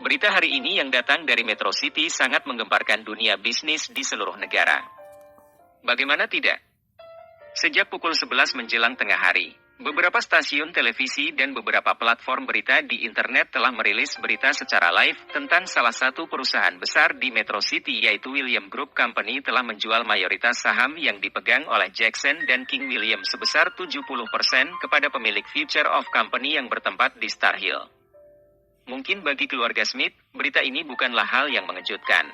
Berita hari ini yang datang dari Metro City sangat menggemparkan dunia bisnis di seluruh negara. Bagaimana tidak? Sejak pukul 11 menjelang tengah hari, beberapa stasiun televisi dan beberapa platform berita di internet telah merilis berita secara live tentang salah satu perusahaan besar di Metro City yaitu William Group Company telah menjual mayoritas saham yang dipegang oleh Jackson dan King William sebesar 70% kepada pemilik Future of Company yang bertempat di Star Hill. Mungkin bagi keluarga Smith, berita ini bukanlah hal yang mengejutkan.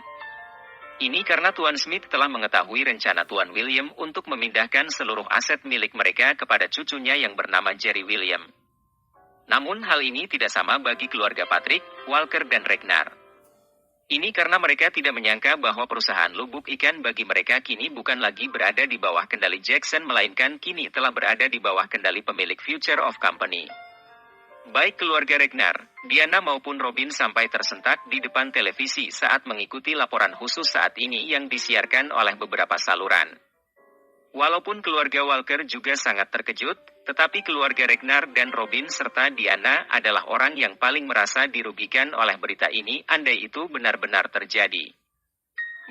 Ini karena Tuan Smith telah mengetahui rencana Tuan William untuk memindahkan seluruh aset milik mereka kepada cucunya yang bernama Jerry William. Namun hal ini tidak sama bagi keluarga Patrick, Walker dan Ragnar. Ini karena mereka tidak menyangka bahwa perusahaan lubuk ikan bagi mereka kini bukan lagi berada di bawah kendali Jackson melainkan kini telah berada di bawah kendali pemilik Future of Company. Baik keluarga Ragnar, Diana maupun Robin sampai tersentak di depan televisi saat mengikuti laporan khusus saat ini yang disiarkan oleh beberapa saluran. Walaupun keluarga Walker juga sangat terkejut, tetapi keluarga Ragnar dan Robin serta Diana adalah orang yang paling merasa dirugikan oleh berita ini andai itu benar-benar terjadi.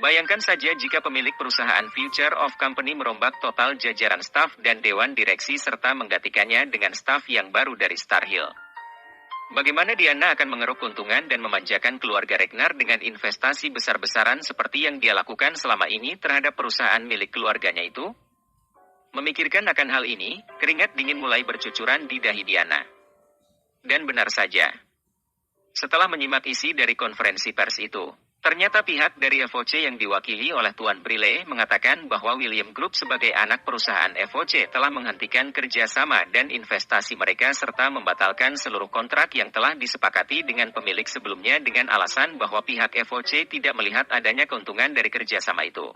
Bayangkan saja jika pemilik perusahaan Future of Company merombak total jajaran staf dan dewan direksi serta menggantikannya dengan staf yang baru dari Star Hill. Bagaimana Diana akan mengeruk keuntungan dan memanjakan keluarga Ragnar dengan investasi besar-besaran seperti yang dia lakukan selama ini terhadap perusahaan milik keluarganya itu? Memikirkan akan hal ini, keringat dingin mulai bercucuran di dahi Diana. Dan benar saja. Setelah menyimak isi dari konferensi pers itu, ternyata pihak dari FOC yang diwakili oleh Tuan Brille mengatakan bahwa William Group sebagai anak perusahaan FOC telah menghentikan kerjasama dan investasi mereka serta membatalkan seluruh kontrak yang telah disepakati dengan pemilik sebelumnya dengan alasan bahwa pihak FOC tidak melihat adanya keuntungan dari kerjasama itu.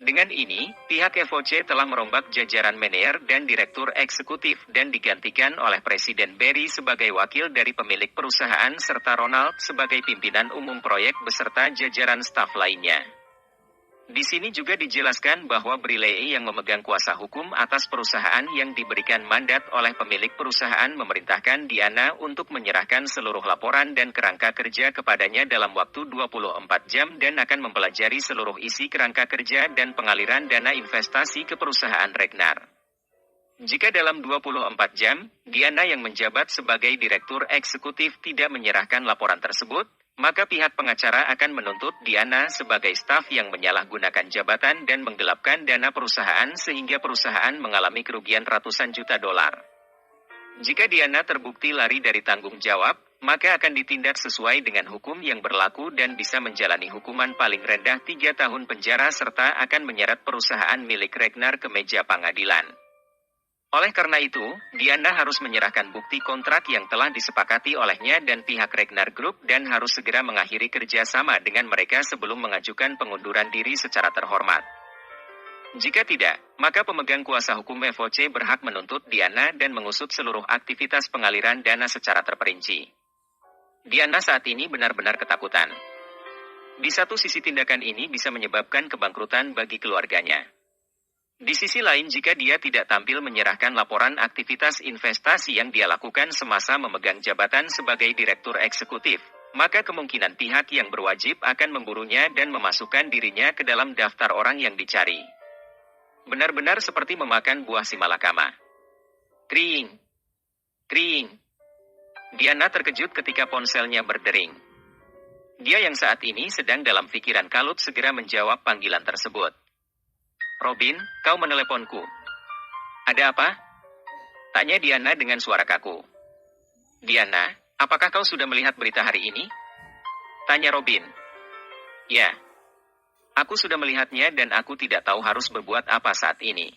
Dengan ini, pihak FOC telah merombak jajaran manajer dan direktur eksekutif dan digantikan oleh Presiden Barry sebagai wakil dari pemilik perusahaan serta Ronald sebagai pimpinan umum proyek beserta jajaran staf lainnya. Di sini juga dijelaskan bahwa Brille yang memegang kuasa hukum atas perusahaan yang diberikan mandat oleh pemilik perusahaan memerintahkan Diana untuk menyerahkan seluruh laporan dan kerangka kerja kepadanya dalam waktu 24 jam dan akan mempelajari seluruh isi kerangka kerja dan pengaliran dana investasi ke perusahaan Ragnar. Jika dalam 24 jam, Diana yang menjabat sebagai direktur eksekutif tidak menyerahkan laporan tersebut, maka pihak pengacara akan menuntut Diana sebagai staf yang menyalahgunakan jabatan dan menggelapkan dana perusahaan sehingga perusahaan mengalami kerugian ratusan juta dolar. Jika Diana terbukti lari dari tanggung jawab, maka akan ditindak sesuai dengan hukum yang berlaku dan bisa menjalani hukuman paling rendah 3 tahun penjara serta akan menyeret perusahaan milik Ragnar ke meja pengadilan. Oleh karena itu, Diana harus menyerahkan bukti kontrak yang telah disepakati olehnya dan pihak Ragnar Group dan harus segera mengakhiri kerjasama dengan mereka sebelum mengajukan pengunduran diri secara terhormat. Jika tidak, maka pemegang kuasa hukum FOC berhak menuntut Diana dan mengusut seluruh aktivitas pengaliran dana secara terperinci. Diana saat ini benar-benar ketakutan. Di satu sisi tindakan ini bisa menyebabkan kebangkrutan bagi keluarganya. Di sisi lain jika dia tidak tampil menyerahkan laporan aktivitas investasi yang dia lakukan semasa memegang jabatan sebagai direktur eksekutif, maka kemungkinan pihak yang berwajib akan memburunya dan memasukkan dirinya ke dalam daftar orang yang dicari. Benar-benar seperti memakan buah simalakama. Kring. Kring. Diana terkejut ketika ponselnya berdering. Dia yang saat ini sedang dalam pikiran kalut segera menjawab panggilan tersebut. Robin, kau meneleponku. Ada apa? Tanya Diana dengan suara kaku. Diana, apakah kau sudah melihat berita hari ini? Tanya Robin. Ya. Aku sudah melihatnya dan aku tidak tahu harus berbuat apa saat ini.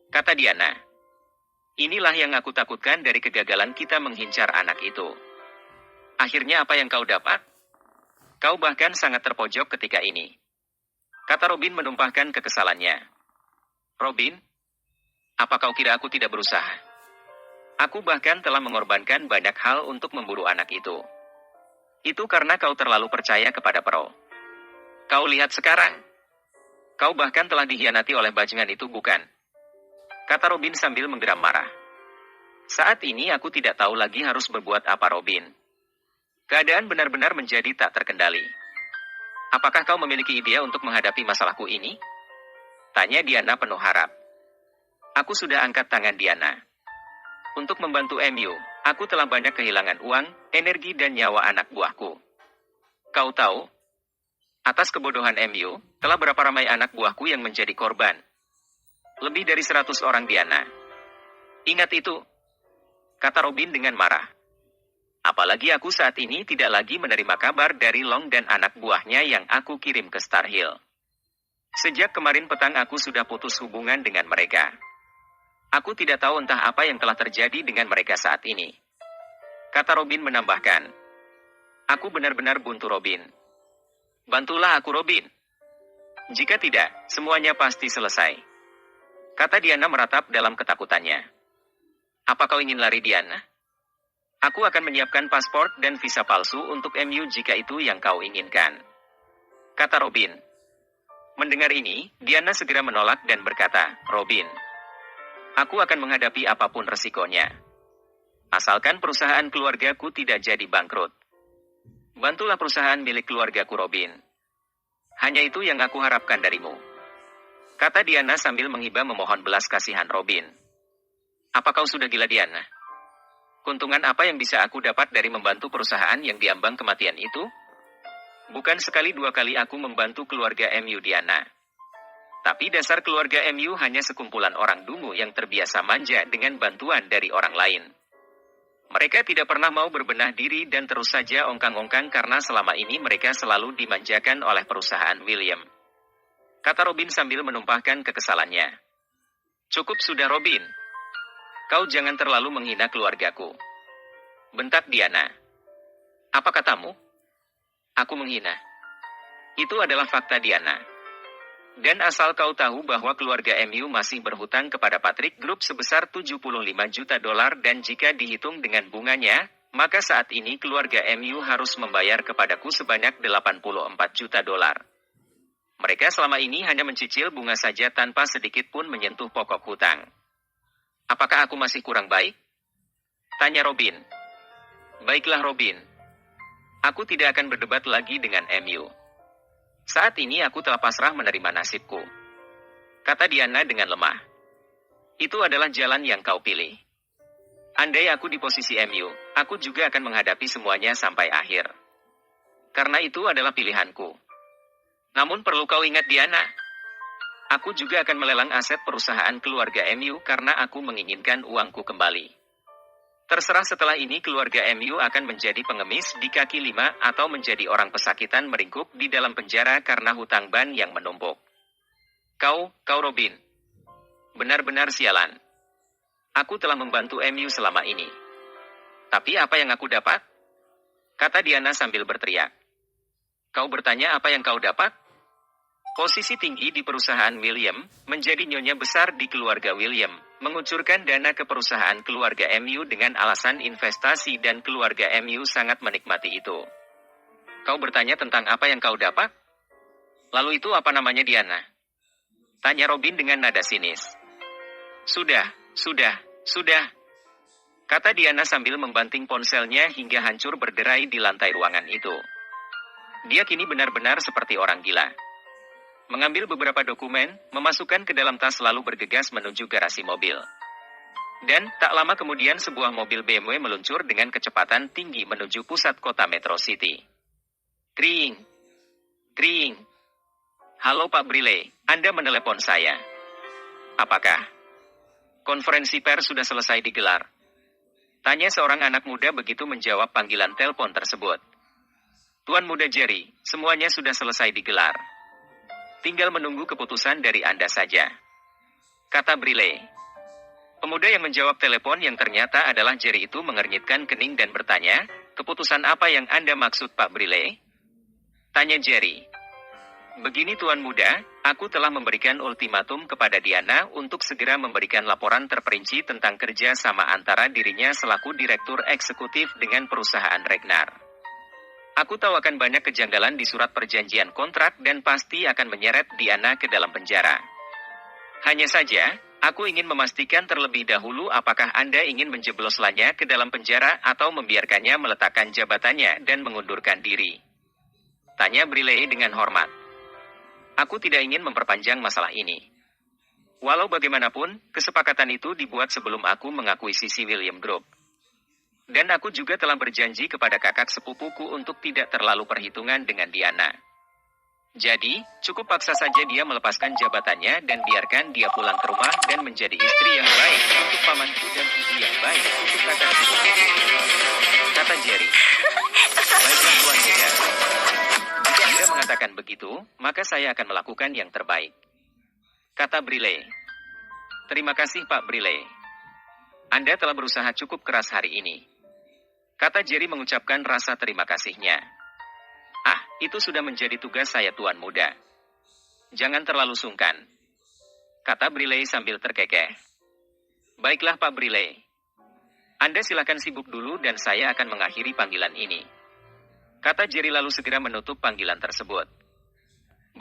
Kata Diana. Inilah yang aku takutkan dari kegagalan kita menghincar anak itu. Akhirnya apa yang kau dapat? Kau bahkan sangat terpojok ketika ini. Kata Robin menumpahkan kekesalannya. Robin, apa kau kira aku tidak berusaha? Aku bahkan telah mengorbankan banyak hal untuk memburu anak itu. Itu karena kau terlalu percaya kepada Pearl. Kau lihat sekarang. Kau bahkan telah dikhianati oleh bajingan itu, bukan? Kata Robin sambil menggeram marah. Saat ini aku tidak tahu lagi harus berbuat apa, Robin. Keadaan benar-benar menjadi tak terkendali. Apakah kau memiliki ide untuk menghadapi masalahku ini? Tanya Diana penuh harap. Aku sudah angkat tangan Diana. Untuk membantu MU, aku telah banyak kehilangan uang, energi dan nyawa anak buahku. Kau tahu, atas kebodohan MU, telah berapa ramai anak buahku yang menjadi korban. Lebih dari 100 orang Diana. Ingat itu, kata Robin dengan marah. Apalagi aku saat ini tidak lagi menerima kabar dari Long dan anak buahnya yang aku kirim ke Star Hill. Sejak kemarin petang aku sudah putus hubungan dengan mereka. Aku tidak tahu entah apa yang telah terjadi dengan mereka saat ini. Kata Robin menambahkan. Aku benar-benar buntu Robin. Bantulah aku Robin. Jika tidak, semuanya pasti selesai. Kata Diana meratap dalam ketakutannya. Apa kau ingin lari Diana? Aku akan menyiapkan paspor dan visa palsu untuk MU jika itu yang kau inginkan. Kata Robin. Mendengar ini, Diana segera menolak dan berkata, Robin, aku akan menghadapi apapun resikonya. Asalkan perusahaan keluargaku tidak jadi bangkrut. Bantulah perusahaan milik keluargaku Robin. Hanya itu yang aku harapkan darimu. Kata Diana sambil menghibah memohon belas kasihan Robin. Apa kau sudah gila Diana? Keuntungan apa yang bisa aku dapat dari membantu perusahaan yang diambang kematian itu? Bukan sekali dua kali aku membantu keluarga MU Diana. Tapi dasar keluarga MU hanya sekumpulan orang dungu yang terbiasa manja dengan bantuan dari orang lain. Mereka tidak pernah mau berbenah diri dan terus saja ongkang-ongkang karena selama ini mereka selalu dimanjakan oleh perusahaan William. Kata Robin sambil menumpahkan kekesalannya. Cukup sudah Robin. Kau jangan terlalu menghina keluargaku. Bentak Diana. Apa katamu? Aku menghina. Itu adalah fakta Diana. Dan asal kau tahu bahwa keluarga MU masih berhutang kepada Patrick Group sebesar $75 juta dan jika dihitung dengan bunganya, maka saat ini keluarga MU harus membayar kepadaku sebanyak $84 juta. Mereka selama ini hanya mencicil bunga saja tanpa sedikit pun menyentuh pokok hutang. Apakah aku masih kurang baik? Tanya Robin. Baiklah Robin. Aku tidak akan berdebat lagi dengan MU. Saat ini aku telah pasrah menerima nasibku. Kata Diana dengan lemah. Itu adalah jalan yang kau pilih. Andai aku di posisi MU, aku juga akan menghadapi semuanya sampai akhir. Karena itu adalah pilihanku. Namun perlu kau ingat Diana. Aku juga akan melelang aset perusahaan keluarga MU karena aku menginginkan uangku kembali. Terserah setelah ini keluarga MU akan menjadi pengemis di kaki lima atau menjadi orang pesakitan meringkuk di dalam penjara karena hutang ban yang menumpuk. Kau Robin. Benar-benar sialan. Aku telah membantu MU selama ini. Tapi apa yang aku dapat? Kata Diana sambil berteriak. Kau bertanya apa yang kau dapat? Posisi tinggi di perusahaan William, menjadi nyonya besar di keluarga William, mengucurkan dana ke perusahaan keluarga MU dengan alasan investasi dan keluarga MU sangat menikmati itu. Kau bertanya tentang apa yang kau dapat? Lalu itu apa namanya Diana? Tanya Robin dengan nada sinis. Sudah. Kata Diana sambil membanting ponselnya hingga hancur berderai di lantai ruangan itu. Dia kini benar-benar seperti orang gila. Mengambil beberapa dokumen, memasukkan ke dalam tas lalu bergegas menuju garasi mobil. Dan, tak lama kemudian sebuah mobil BMW meluncur dengan kecepatan tinggi menuju pusat kota Metro City. Tring. Halo Pak Brile, Anda menelepon saya. Apakah? Konferensi pers sudah selesai digelar. Tanya seorang anak muda begitu menjawab panggilan telepon tersebut. Tuan Muda Jerry, semuanya sudah selesai digelar. Tinggal menunggu keputusan dari Anda saja. Kata Brile. Pemuda yang menjawab telepon yang ternyata adalah Jerry itu mengernyitkan kening dan bertanya, keputusan apa yang Anda maksud Pak Brile? Tanya Jerry. Begini Tuan Muda, aku telah memberikan ultimatum kepada Diana untuk segera memberikan laporan terperinci tentang kerja sama antara dirinya selaku Direktur Eksekutif dengan perusahaan Regnar. Aku tahu akan banyak kejanggalan di surat perjanjian kontrak dan pasti akan menyeret Diana ke dalam penjara. Hanya saja, Aku ingin memastikan terlebih dahulu apakah Anda ingin menjebloskannya ke dalam penjara atau membiarkannya meletakkan jabatannya dan mengundurkan diri. Tanya Briley dengan hormat. Aku tidak ingin memperpanjang masalah ini. Walau bagaimanapun, kesepakatan itu dibuat sebelum aku mengakuisisi William Group. Dan aku juga telah berjanji kepada kakak sepupuku untuk tidak terlalu perhitungan dengan Diana. Jadi, cukup paksa saja dia melepaskan jabatannya dan biarkan dia pulang ke rumah dan menjadi istri yang baik untuk pamanku dan ibu yang baik untuk kakak sepupuku. Kata Jerry. Baiklah Tuan Muda. Jika Anda mengatakan begitu, maka saya akan melakukan yang terbaik. Kata Briley. Terima kasih Pak Briley. Anda telah berusaha cukup keras hari ini. Kata Jerry mengucapkan rasa terima kasihnya. Ah, itu sudah menjadi tugas saya Tuan Muda. Jangan terlalu sungkan. Kata Briley sambil terkekeh. Baiklah Pak Briley. Anda silakan sibuk dulu dan saya akan mengakhiri panggilan ini. Kata Jerry lalu segera menutup panggilan tersebut.